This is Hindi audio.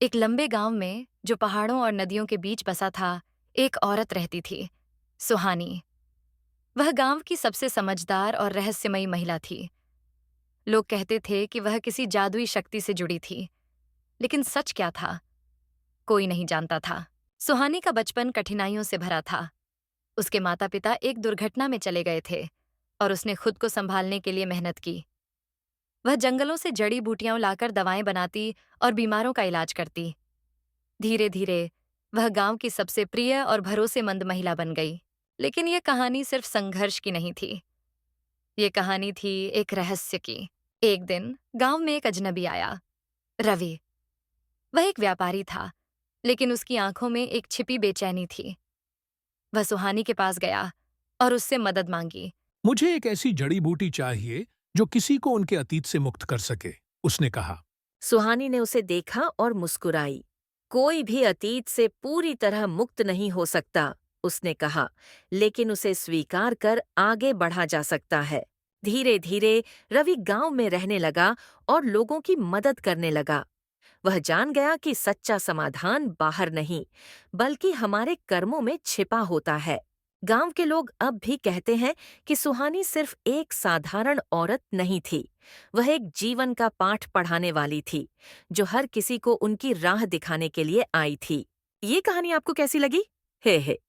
एक लंबे गांव में जो पहाड़ों और नदियों के बीच बसा था, एक औरत रहती थी, सुहानी। वह गांव की सबसे समझदार और रहस्यमयी महिला थी। लोग कहते थे कि वह किसी जादुई शक्ति से जुड़ी थी, लेकिन सच क्या था, कोई नहीं जानता था। सुहानी का बचपन कठिनाइयों से भरा था। उसके माता-पिता एक दुर्घटना में चले गए थे और उसने खुद को संभालने के लिए मेहनत की। वह जंगलों से जड़ी बूटियां लाकर दवाएं बनाती और बीमारों का इलाज करती। धीरे धीरे वह गांव की सबसे प्रिय और भरोसेमंद महिला बन गई। लेकिन यह कहानी सिर्फ संघर्ष की नहीं थी। ये कहानी थी एक रहस्य की। एक दिन गांव में एक अजनबी आया, रवि। वह एक व्यापारी था, लेकिन उसकी आंखों में एक छिपी बेचैनी थी। वह सुहानी के पास गया और उससे मदद मांगी। मुझे एक ऐसी जड़ी बूटी चाहिए जो किसी को उनके अतीत से मुक्त कर सके, उसने कहा। सुहानी ने उसे देखा और मुस्कुराई। कोई भी अतीत से पूरी तरह मुक्त नहीं हो सकता, उसने कहा, लेकिन उसे स्वीकार कर आगे बढ़ा जा सकता है। धीरे धीरे रवि गांव में रहने लगा और लोगों की मदद करने लगा। वह जान गया कि सच्चा समाधान बाहर नहीं, बल्कि हमारे कर्मों में छिपा होता है। गांव के लोग अब भी कहते हैं कि सुहानी सिर्फ एक साधारण औरत नहीं थी। वह एक जीवन का पाठ पढ़ाने वाली थी, जो हर किसी को उनकी राह दिखाने के लिए आई थी। ये कहानी आपको कैसी लगी? हे हे।